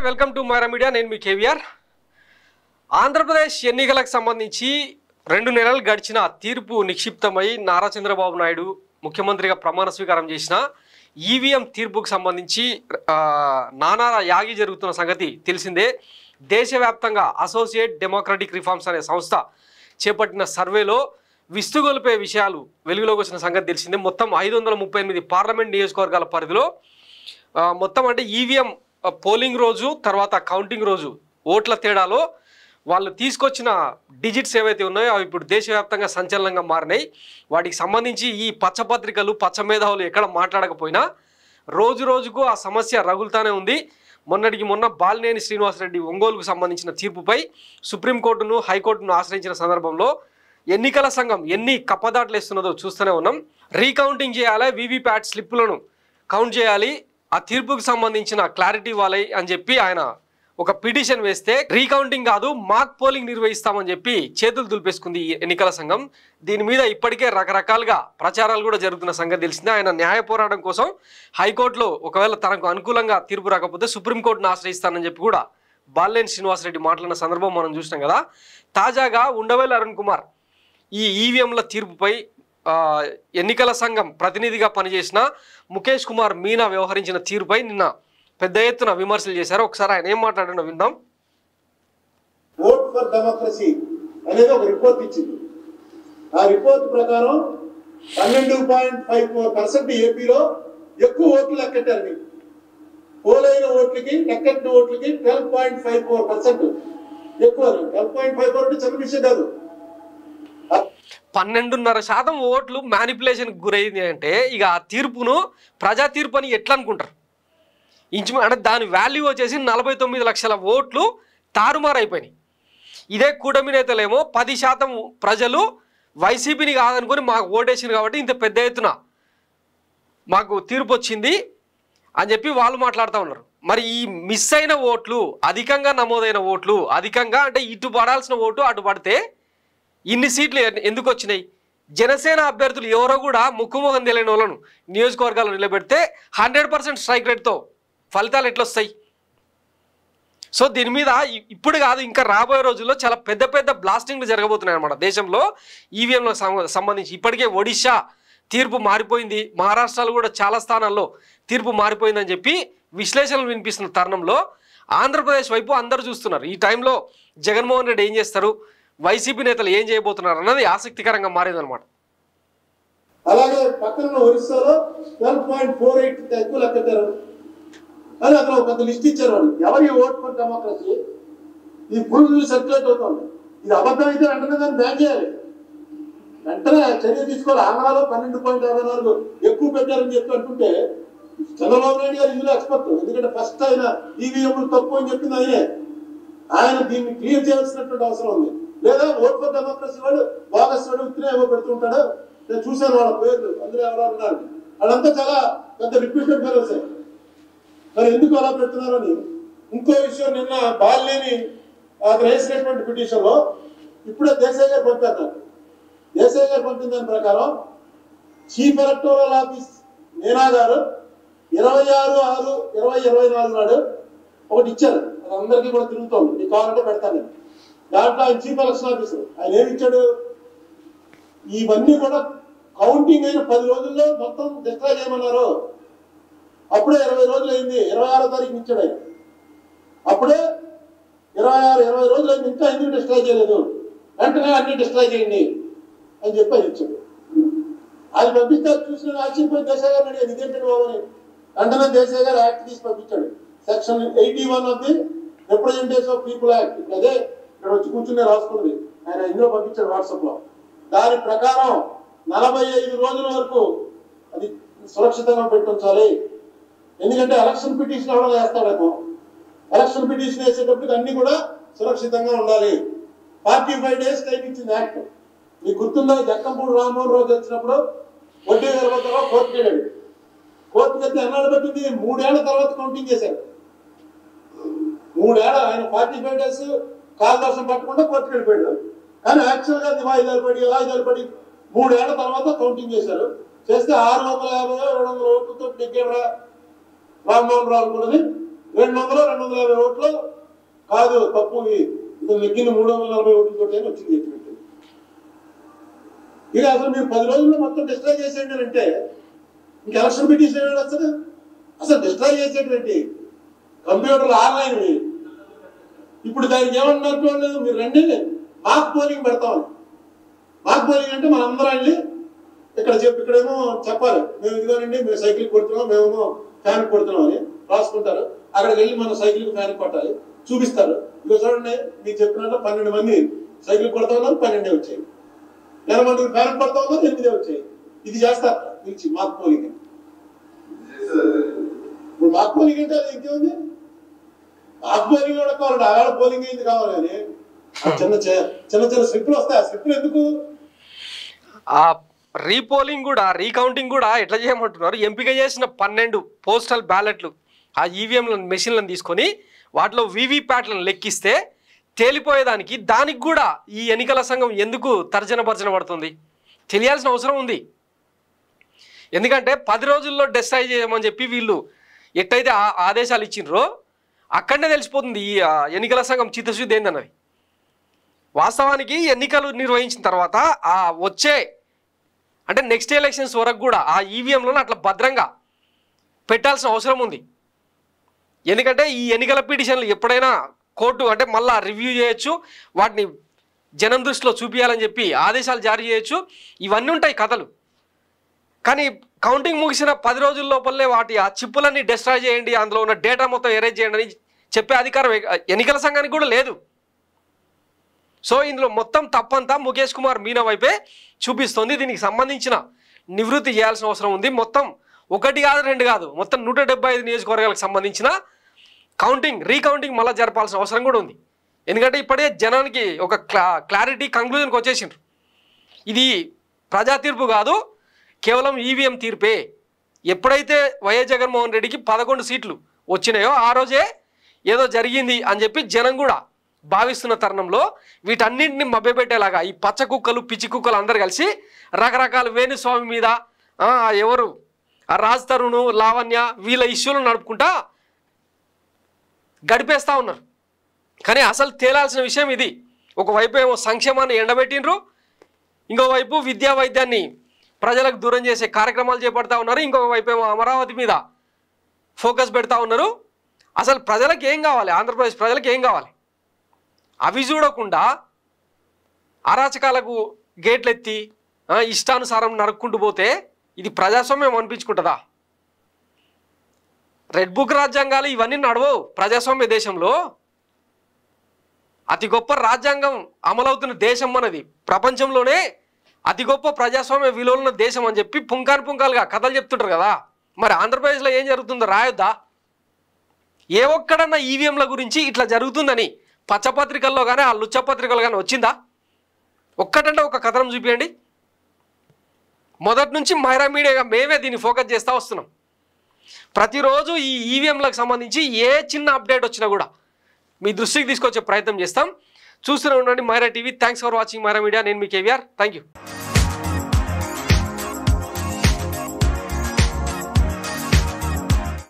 Welcome to Myra media. నేను మీ కేవీఆర్. ఆంధ్రప్రదేశ్ ఎన్నికలకు సంబంధించి 2 నెలలు గడిచిన తీర్పు నిక్షిప్తమై నారా చంద్రబాబు నాయుడు ముఖ్యమంత్రిగా ప్రమాణ స్వీకారం చేసిన ఈవీఎం తీర్పుకు సంబంధించి నానా యాగి జరుగుతున్న సంగతి తెలిసిందే. దేశవ్యాప్తంగా అసోసియేట్ డెమోక్రటిక్ రిఫార్మ్స్ అనే సంస్థ చేపట్టిన సర్వేలో విస్తుగొలిపే విషయాలు వెలుగులోకి వచ్చిన సంగతి తెలిసిందే. మొత్తం 538 పార్లమెంట్ నియోజకవర్గాల పరిధిలో మొత్తం అంటే ఈవీఎం పోలింగ్ రోజు తర్వాత కౌంటింగ్ రోజు ఓట్ల తేడాలో వాళ్ళు తీసుకొచ్చిన డిజిట్స్ ఏవైతే ఉన్నాయో అవి ఇప్పుడు దేశవ్యాప్తంగా సంచలనంగా మారినాయి. వాటికి సంబంధించి ఈ పచ్చపత్రికలు పచ్చ మేధావులు ఎక్కడ మాట్లాడకపోయినా రోజు రోజుకు ఆ సమస్య రగులుతానే ఉంది. మొన్నటికి మొన్న బాలినేని శ్రీనివాసరెడ్డి ఒంగోలుకు సంబంధించిన తీర్పుపై సుప్రీంకోర్టును హైకోర్టును ఆశ్రయించిన సందర్భంలో ఎన్నికల సంఘం ఎన్ని కప్పదాట్లు వేస్తున్నదో చూస్తూనే ఉన్నాం. రీకౌంటింగ్ చేయాలి, వీవీప్యాట్ స్లిప్పులను కౌంట్ చేయాలి, ఆ తీర్పుకు సంబంధించిన క్లారిటీ ఇవ్వాలి అని చెప్పి ఆయన ఒక పిటిషన్ వేస్తే రీకౌంటింగ్ కాదు మాక్ పోలింగ్ నిర్వహిస్తామని చెప్పి చేతులు దులిపేసుకుంది ఈ ఎన్నికల సంఘం. దీని మీద ఇప్పటికే రకరకాలుగా ప్రచారాలు కూడా జరుగుతున్న సంగతి తెలిసిందే. ఆయన న్యాయ పోరాటం కోసం హైకోర్టులో ఒకవేళ తనకు అనుకూలంగా తీర్పు రాకపోతే సుప్రీంకోర్టును ఆశ్రయిస్తానని చెప్పి కూడా బాలినేని శ్రీనివాసరెడ్డి మాట్లాడిన సందర్భం మనం చూసినాం కదా. తాజాగా ఉండవేల అరుణ్ కుమార్ ఈ ఈవీఎంల తీర్పుపై ఎన్నికల సంఘం ప్రతినిధిగా పనిచేసిన ముఖేష్ కుమార్ మీనా వ్యవహరించిన తీరుపై నిన్న పెద్ద ఎత్తున విమర్శలు చేశారు. ఒకసారి ఆయన ఏం మాట్లాడినో విందాం. ఓట్ ఫర్ డెమోక్రసీ అనేది ఒక రిపోర్ట్ ఇచ్చింది. ఆ రిపోర్ట్ ప్రకారం 12.54% ఏపీలో ఎక్కువ ఓట్లు లెక్కెట్టారు. పోలైన ఓట్లకి లెక్కెట్టిన ఓట్లకి 12.54% ఎక్కువ. 12.54 అంటే చిన్న విషయం కాదు. 12.5% ఓట్లు మ్యానిపులేషన్కి గురైంది అంటే ఇక ఆ తీర్పును ప్రజా తీర్పు అని ఎట్లా అనుకుంటారు? అంటే దాని వాల్యూ వచ్చేసి 49 లక్షల ఓట్లు తారుమారైపోయినాయి. ఇదే కూటమి నేతలేమో 10% ప్రజలు వైసీపీని కాదనుకొని మాకు ఓటేసింది కాబట్టి ఇంత పెద్ద ఎత్తున మాకు తీర్పు వచ్చింది అని చెప్పి వాళ్ళు మాట్లాడుతూ ఉన్నారు. మరి ఈ మిస్ అయిన ఓట్లు, అధికంగా నమోదైన ఓట్లు, అధికంగా అంటే ఇటు పడాల్సిన ఓటు అటు పడితే ఇన్ని సీట్లు ఎందుకు వచ్చినాయి? జనసేన అభ్యర్థులు ఎవరో కూడా ముక్కుమొహం తెలియని వాళ్ళను నియోజకవర్గాల్లో నిలబెడితే 100% స్ట్రైక్ రేట్తో ఫలితాలు ఎట్లా వస్తాయి? సో దీని మీద ఇప్పుడు కాదు ఇంకా రాబోయే రోజుల్లో చాలా పెద్ద పెద్ద బ్లాస్టింగ్లు జరగబోతున్నాయి అన్నమాట దేశంలో ఈవీఎంలకు సంబంధించి. ఇప్పటికే ఒడిశా తీర్పు మారిపోయింది, మహారాష్ట్రలో కూడా చాలా స్థానాల్లో తీర్పు మారిపోయిందని చెప్పి విశ్లేషణలు వినిపిస్తున్న తరుణంలో ఆంధ్రప్రదేశ్ వైపు అందరూ చూస్తున్నారు. ఈ టైంలో జగన్మోహన్ రెడ్డి ఏం చేస్తారు, వైసీపీ నేతలు ఏం చేయబోతున్నారు అన్నది ఆసక్తికరంగా మారిందనమాట. అలాగే పక్కన ఒరిస్సాలో 12.48 ఎక్కువ లెక్కెట్టారు అని అక్కడ ఒక లిస్ట్ ఇచ్చారు. వాళ్ళు ఎవరి ఓట్ ఫర్ డెమోక్రసీ ఈ ప్రూవ్ సర్క్యులేట్ అవుతుంది. ఇది అబద్ధం అయితే వెంటనే దాన్ని బ్యాన్ చేయాలి, వెంటనే చర్య తీసుకోవాలి. ఆంధ్రాలో 12.54 ఎక్కువ పెట్టారని చెప్పి అంటుంటే చంద్రబాబు నాయుడు గారు ఇందులో ఎక్స్పర్ట్. ఎందుకంటే ఫస్ట్ ఆయన ఈవీఎంలు తప్పు అని చెప్పింది ఆయనే. ఆయన దీన్ని క్లియర్ చేయాల్సినటువంటి అవసరం ఉంది. లేదా ఓట్ ఫర్ డెమోక్రసీ వాడు బాగస్ వాడు ఉత్తరే ఏమో పెడుతుంటాడు. నేను చూశాను వాళ్ళ పేర్లు, అందులో ఎవరు ఉన్నారు, వాళ్ళంతా చాలా పెద్ద రిపీటెడ్ ఫెలోస్. మరి ఎందుకు అలా పెడుతున్నారని ఇంకో విషయం, నిన్న బాలినేని వేసినటువంటి పిటిషన్లో ఇప్పుడే దేశాయ్ గారు పంపారు. నాకు దేశాయ్ గారు పంపిన దాని ప్రకారం చీఫ్ ఎలక్టోరల్ ఆఫీస్ మీనా గారు 26/6/2024 నాడు ఒకటి ఇచ్చారు. అది అందరికీ కూడా తిరుగుతోంది, మీకు కావాలంటే పెడతాను. దాంట్లో ఆయన చీఫ్ ఎలక్షన్ ఆఫీసర్ ఆయన ఏమి ఇచ్చాడు, ఇవన్నీ కూడా కౌంటింగ్ అయిన 10 రోజుల్లో మొత్తం డిస్ట్రాయ్ చేయమన్నారు. అప్పుడే 20 రోజులు అయింది, 26వ తారీఖు ఇచ్చాడు ఆయన. అప్పుడే 20 రోజులు అయింది, ఇంకా ఎందుకు డిస్ట్రాయ్ చేయలేదు, వెంటనే అన్ని డిస్ట్రాయ్ చేయండి అని చెప్పి ఆయన ఇచ్చాడు. ఆయన పంపిస్తే చూసిన ఆశ్చర్యపోయి దేశాయ్ గారు అడిగారు ఇదేంటండి బాబు అని. వెంటనే దేశాయ్ గారు యాక్ట్ తీసి పంపించాడు. Section 81 of the representation of people act, అదే ఇక్కడ వచ్చి కూర్చునే రాసుకుంది ఆయన, ఇందులో పంపించాడు వాట్సాప్లో. దాని ప్రకారం 45 రోజుల వరకు అది సురక్షితంగా పెట్టించాలి. ఎందుకంటే ఎలక్షన్ పిటిషన్ ఎవడో వేస్తాడేమో, ఎలక్షన్ పిటిషన్ వేసేటప్పటికి అన్ని కూడా సురక్షితంగా ఉండాలి. 45 days టైం ఇచ్చింది యాక్ట్. మీకు గుర్తుందో జక్కంపూడి రామ్మోహన్ రావు గెలిచినప్పుడు వడ్డీ వీరభద్రరావు కోర్టుకి వెళ్ళాడు. కోర్టుకి వెళ్తే ఎన్నాళ్ళు పెట్టింది, 3 ఏళ్ల తర్వాత కౌంటింగ్ చేశారు. 3 ఏళ్ళ ఆయన 45 days కాలదోషం పట్టకుండా కోర్టుకి వెళ్ళిపోయాడు. కానీ యాక్చువల్గా వాయిదాలు పడి 3 ఏళ్ల తర్వాత కౌంటింగ్ చేశారు. చేస్తే 650-700 ఓట్లతో నెగ్గేవరా రామ్మోహన్ రావు కూడా 200-250 ఓట్లు కాదు తప్పు, ఇతను నెగ్గిన 340 ఓట్లతో వచ్చింది చెప్పినట్టు. ఇక అసలు మీరు 10 రోజుల్లో మొత్తం డిస్ట్రాయ్ చేసేయండి అంటే ఇంక ఎలక్షన్ పిటిషన్ వస్తుంది. అసలు డిస్ట్రాయ్ చేసేటువంటి కంప్యూటర్లు ఆన్లైన్. ఇప్పుడు దానికి ఏమన్నట్టు మీరు రండి మాక్ పోలింగ్ పెడతామని. మాక్ పోలింగ్ అంటే మనందరం వెళ్ళి ఇక్కడేమో చెప్పాలి, మేము ఇదిగోనండి మేము సైకిల్ కొడుతున్నాం, మేమేమో ఫ్యాన్ కొడుతున్నాం అని రాసుకుంటారు. అక్కడికి వెళ్ళి మనం సైకిల్ ఫ్యాన్ కొట్టాలి, చూపిస్తారు. ఇక చూడండి మీకు చెప్పినట్టు 12 మంది సైకిల్ కొడతా ఉన్నారు, 12 వచ్చాయి. 8 మందికి ఫ్యాన్ కొడతా ఉన్నారు, 8 వచ్చాయి. ఇది చేస్తారు పిలిచి మాక్ పోలింగ్. ఇప్పుడు మాక్ పోలింగ్ అంటే అది ఇంకేముంది, మాక్ పోలింగ్ కూడా కావాలి, ఆడ పోలింగ్ అయింది కావాలి అని చిన్న చిన్న స్లిప్లు వస్తాయి. ఆ స్లిప్లు ఎందుకు? ఆ రీపోలింగ్ కూడా రీకౌంటింగ్ కూడా ఎట్లా చేయమంటున్నారు, ఎంపిక చేసిన 12 పోస్టల్ బ్యాలెట్లు ఆ ఈవీఎంల మెషిన్లను తీసుకొని వాటిలో వీవీప్యాట్లను లెక్కిస్తే తేలిపోయేదానికి దానికి కూడా ఈ ఎన్నికల సంఘం ఎందుకు తర్జన భర్జన పడుతుంది తెలియాల్సిన అవసరం ఉంది. ఎందుకంటే 10 రోజుల్లో డిసైడ్ చేయమని చెప్పి వీళ్ళు ఎట్టయితే ఆదేశాలు ఇచ్చినరో అక్కడనే తెలిసిపోతుంది ఈ ఎన్నికల సంఘం చిత్తశుద్ధి ఏందన్నది. వాస్తవానికి ఎన్నికలు నిర్వహించిన తర్వాత ఆ వచ్చే అంటే నెక్స్ట్ ఎలక్షన్స్ వరకు కూడా ఆ ఈవీఎంలను అట్లా భద్రంగా పెట్టాల్సిన అవసరం ఉంది. ఎందుకంటే ఈ ఎన్నికల పిటిషన్లు ఎప్పుడైనా కోర్టు అంటే మళ్ళీ రివ్యూ చేయొచ్చు, వాటిని జనం దృష్టిలో చూపించాలని చెప్పి ఆదేశాలు జారీ చేయొచ్చు, ఇవన్నీ ఉంటాయి కథలు. కానీ కౌంటింగ్ ముగిసిన 10 రోజుల లోపలనే వాటి ఆ చిప్పులన్నీ డిస్ట్రాయ్ చేయండి, అందులో ఉన్న డేటా మొత్తం ఎరేజ్ చేయండి అని చెప్పే అధికారం ఎన్నికల సంఘానికి కూడా లేదు. సో ఇందులో మొత్తం తప్పంతా ముఖేష్ కుమార్ మీనా వైపే చూపిస్తుంది. దీనికి సంబంధించిన నివృత్తి చేయాల్సిన అవసరం ఉంది. మొత్తం 1 కాదు 2 కాదు, మొత్తం 175 నియోజకవర్గాలకు సంబంధించిన రీకౌంటింగ్ మళ్ళీ జరపాల్సిన అవసరం కూడా ఉంది. ఎందుకంటే ఇప్పుడే జనానికి ఒక క్లారిటీ కంక్లూజన్కి వచ్చేసిండ్రు. ఇది ప్రజా తీర్పు కాదు, కేవలం ఈవీఎం తీర్పే. ఎప్పుడైతే వైఎస్ జగన్మోహన్ రెడ్డికి 11 సీట్లు వచ్చినాయో ఆ రోజే ఏదో జరిగింది అని చెప్పి జనం కూడా భావిస్తున్న తరుణంలో వీటన్నింటిని మభ్యపెట్టేలాగా ఈ పచ్చ కుక్కలు పిచ్చి కుక్కలు అందరు కలిసి రకరకాల వేణుస్వామి మీద ఎవరు ఆ రాజ్ తరుణ్ లావణ్య వీళ్ళ ఇష్యూలు నడుపుకుంటా గడిపేస్తూ ఉన్నారు. కానీ అసలు తేలాల్సిన విషయం ఇది. ఒకవైపు ఏమో సంక్షేమాన్ని ఎండబెట్టినరు, ఇంకోవైపు విద్యా వైద్యాన్ని ప్రజలకు దూరం చేసే కార్యక్రమాలు చేపడతా ఉన్నారు, ఇంకొక వైపు ఏమో అమరావతి మీద ఫోకస్ పెడతా ఉన్నారు. అసలు ప్రజలకు ఏం కావాలి, ఆంధ్రప్రదేశ్ ప్రజలకు ఏం కావాలి? అవి చూడకుండా అరాచకాలకు గేట్లు ఎత్తి ఇష్టానుసారం నరుక్కుంటూ పోతే ఇది ప్రజాస్వామ్యం అనిపించుకుంటుందా? రెడ్ బుక్ రాజ్యాంగాలు ఇవన్నీ నడవవు ప్రజాస్వామ్య దేశంలో. అతి గొప్ప రాజ్యాంగం అమలవుతున్న దేశం మనది, ప్రపంచంలోనే అతి గొప్ప ప్రజాస్వామ్య విలువలున్న దేశం అని చెప్పి పుంకాలుగా కథలు చెప్తుంటారు కదా. మరి ఆంధ్రప్రదేశ్లో ఏం జరుగుతుందో రాయొద్దా? ఏ ఒక్కడన్నా ఈవీఎంల గురించి ఇట్లా జరుగుతుందని పచ్చపత్రికల్లో కానీ ఆ లుచ్చపత్రికల్లో కానీ వచ్చిందా? ఒక్కటంటే ఒక కథనం చూపించండి. మొదటి నుంచి మైరా మీడియాగా మేమే దీన్ని ఫోకస్ చేస్తూ వస్తున్నాం. ప్రతిరోజు ఈ ఈవీఎంలకు సంబంధించి ఏ చిన్న అప్డేట్ వచ్చినా కూడా మీ దృష్టికి తీసుకొచ్చే ప్రయత్నం చేస్తాం. చూస్తూనే ఉండండి Myra TV. Thanks for watching Myra media. నేను మీ కేవీఆర్. Thank you.